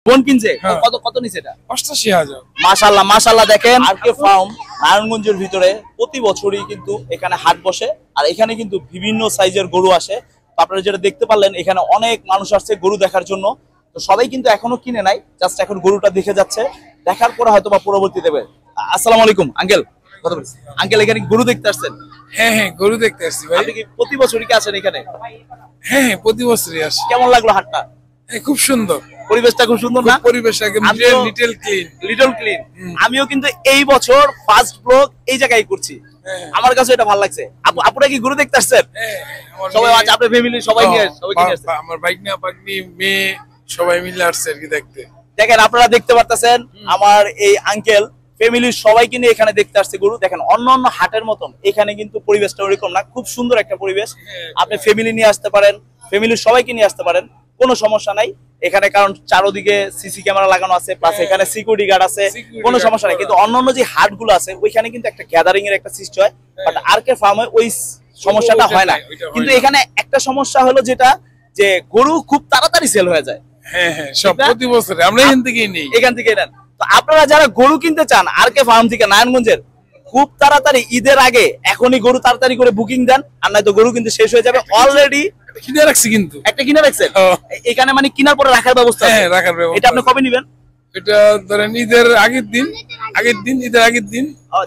বোন কিনছে, কত কত নিছে এটা? ৮৮,০০০। মাশাআল্লাহ মাশাআল্লাহ। দেখেন আরকে ফার্ম নারায়ণগঞ্জের ভিতরে প্রতি বছরই কিন্তু এখানে হাট বসে, আর এখানে কিন্তু বিভিন্ন সাইজের গরু আসে। তো আপনারা যেটা দেখতে পারলেন, এখানে অনেক মানুষ আসছে গরু দেখার জন্য। তো সবাই কিন্তু এখনো কিনে নাই, জাস্ট এখন গরুটা দেখে যাচ্ছে, দেখার পরে হয়তো বা পরবর্তী দেবে। আসসালামু আলাইকুম আঙ্কেল। আঙ্কেল এখানে গরু দেখতে আসছেন? হ্যাঁ হ্যাঁ, গরু দেখতে আসছি ভাই। আপনি কি প্রতি বছরই কি আসেন এখানে? হ্যাঁ হ্যাঁ, প্রতি বছরই আসি। কেমন লাগলো হাটটা? খুব সুন্দর পরিবেশটা, খুব সুন্দর না? পরিবেশ একদম লিটল ক্লিন। Little clean. আমিও কিন্তু এই বছর ফার্স্ট ব্লগ এই জায়গায় করছি, আমার কাছে এটা ভালো লাগছে। আপুরা কি গরু দেখতে আসছেন? সবাই আছে, আপনার ফ্যামিলি সবাই নিয়ে আসছে? আমার ভাগনা ভাগ্নি মেয়ে সবাই মিলে আসছে আর কি দেখতে। দেখেন আপনারা দেখতে পারতেছেন, আমার এই আঙ্কেল ফ্যামিলির সবাইকে নিয়ে এখানে দেখতে আসছে গরু। দেখেন অন্যান্য হাটের মতন এখানে কিন্তু পরিবেশটা ওরকম না, খুব সুন্দর একটা পরিবেশ। আপনি ফ্যামিলি নিয়ে আসতে পারেন, ফ্যামিলির সবাইকে নিয়ে আসতে পারেন, কোনো সমস্যা নাই এখানে, কারণ চারোদিকে সিসি ক্যামেরা লাগানো আছে, প্লাস এখানে সিকিউরিটি গার্ড আছে, কোনো সমস্যা নাই। কিন্তু অন্যান্য যে হাটগুলো আছে ওইখানে কিন্তু একটা গ্যাদারিং এর একটা সৃষ্টি হয়, বাট আরকে ফার্মে ওই সমস্যাটা হয় না। কিন্তু এখানে একটা সমস্যা হলো যেটা, যে গরু খুব তাড়াতাড়ি সেল হয়ে যায়। হ্যাঁ হ্যাঁ, সব প্রতি বছর আমরা এখান থেকেই নেই, এখান থেকে নেন। তো আপনারা যারা গরু কিনতে চান আরকে ফার্ম থেকে নারায়ণগঞ্জের, খুব তাড়াতাড়ি ঈদের আগে এখনই গরু তাড়াতাড়ি করে বুকিং দেন, আর নয়তো গরু কিন্তু শেষ হয়ে যাবে। অলরেডি কিনে রাখছি, কিন্তু একটা কিনে রাখছেন এখানে, মানে কেনার পরে রাখার ব্যবস্থা? হ্যাঁ, রাখার ব্যবস্থা। এটা আপনি কবে নেবেন? এটা ধরেন ঈদের আগের দিন, ঈদের আগের দিন।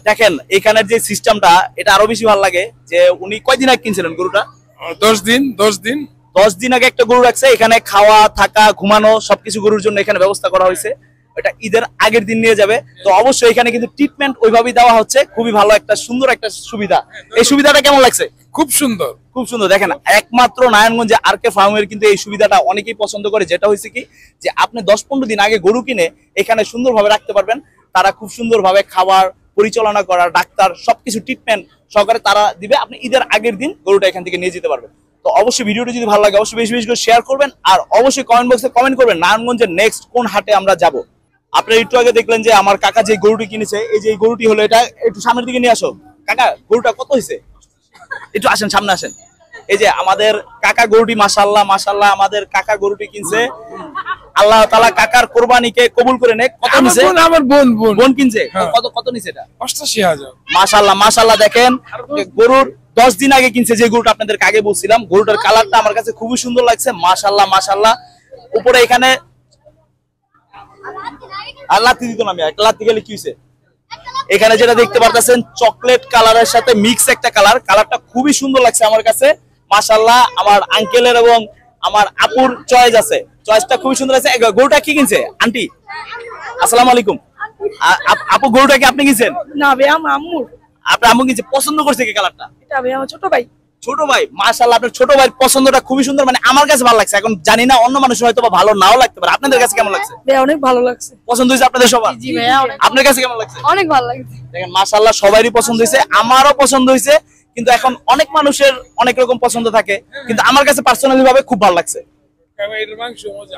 দেখেন এখানের যে সিস্টেমটা, এটা আরো বেশি ভালো লাগে। যে উনি কয়দিন আগে কিনছিলেন গরুটা? 10 দিন 10 দিন আগে একটা গরু রাখছে এখানে, খাওয়া থাকা ঘুমানো সবকিছু গরুর জন্য এখানে ব্যবস্থা করা হয়েছে। এটা ঈদের আগের দিন নিয়ে যাবে। তো অবশ্যই এখানে কিন্তু ট্রিটমেন্ট ওইভাবেই দেওয়া হচ্ছে, খুবই ভালো একটা সুন্দর একটা সুবিধা। এই সুবিধাটা কেমন লাগছে? খুব সুন্দর, খুব সুন্দর। দেখেন একমাত্র নারায়ণগঞ্জে আরকে ফার্মের কিন্তু এই সুবিধাটা অনেকেই পছন্দ করে, যেটা হয়েছে কি, যে আপনি 10-15 দিন আগে গরু কিনে এখানে সুন্দরভাবে রাখতে পারবেন। তারা খুব সুন্দরভাবে খাবার পরিচালনা করা, ডাক্তার সবকিছু ট্রিটমেন্ট সহকারে তারা দিবে। আপনি ঈদের আগের দিন গরুটা এখান থেকে নিয়ে যেতে পারবেন। তো অবশ্যই ভিডিওটি যদি ভালো লাগে অবশ্যই বেশি বেশি করে শেয়ার করবেন, আর অবশ্যই কমেন্ট বক্সে কমেন্ট করবেন নারায়ণগঞ্জের নেক্সট কোন হাটে আমরা যাব। আপনারা একটু আগে দেখলেন যে আমার কাকা যে গরুটি কিনেছে, এই যে গরুটি হলো, এটা একটু সামনের দিকে নিয়ে আসো। কাকা গরুটা কত হয়েছে? একটু আসেন, সামনে আসেন। এই যে আমাদের কাকা গরুটি, মাশাআল্লাহ মাশাআল্লাহ, আমাদের কাকা গরুটি কিনছে। আল্লাহ তাআলা কাকার কুরবানিকে কবুল করে নেক। কত নিছে? আমার বোন কিনছে, কত কত নিছে এটা? ৮৮,০০০। মাশাআল্লাহ মাশাআল্লাহ। দেখেন গরুর 10 দিন আগে কিনছে যে গরুটা আপনাদেরকে আগে বলছিলাম, গরুটার কালারটা আমার কাছে খুবই সুন্দর লাগছে। মাশাআল্লাহ মাশাআল্লাহ। উপরে এখানে আল্লাহ দিত না, আমি একটা লাত্তি গেলে কি হইছে? এখানে যেটা দেখতে পারতেছেন চকলেট কালারের সাথে মিক্স একটা কালার, কালারটা খুবই সুন্দর লাগছে আমার কাছে। মাশাআল্লাহ আমার আঙ্কেলের এবং আমার আপুর চয়েস আছে, চয়েসটা খুবই সুন্দর আছে। গরুটা কি কিনছে আন্টি? আসসালামু আলাইকুম। আপু গরুটা কি আপনি কিনছেন? না ভাই, আমার আম্মু। আপনার আম্মু কিনছে, পছন্দ করছে কি কালারটা? এটা ভাই আমার ছোট ভাই। ছোট ভাই, মাশাআল্লাহ আপনার ছোট ভাইয়ের পছন্দটা খুবই সুন্দর, মানে আমার কাছে ভালো লাগছে। এখন জানি না অন্য মানুষের হয়তো ভালো নাও লাগতে পারে, আপনাদের কাছে কেমন লাগছে? ভাই অনেক ভালো লাগছে। পছন্দ হয়েছে আপনাদের সবার? জি ভাইয়া, আপনার কাছে কেমন লাগছে? অনেক ভালো লাগছে। দেখেন মাশাআল্লাহ সবারই পছন্দ হয়েছে, আমারও পছন্দ হয়েছে। কিন্তু এখন অনেক মানুষের অনেক রকম পছন্দ থাকে, কিন্তু আমার কাছে পার্সোনালি ভাবে খুব ভালো লাগছে। এটার মাংস মজা।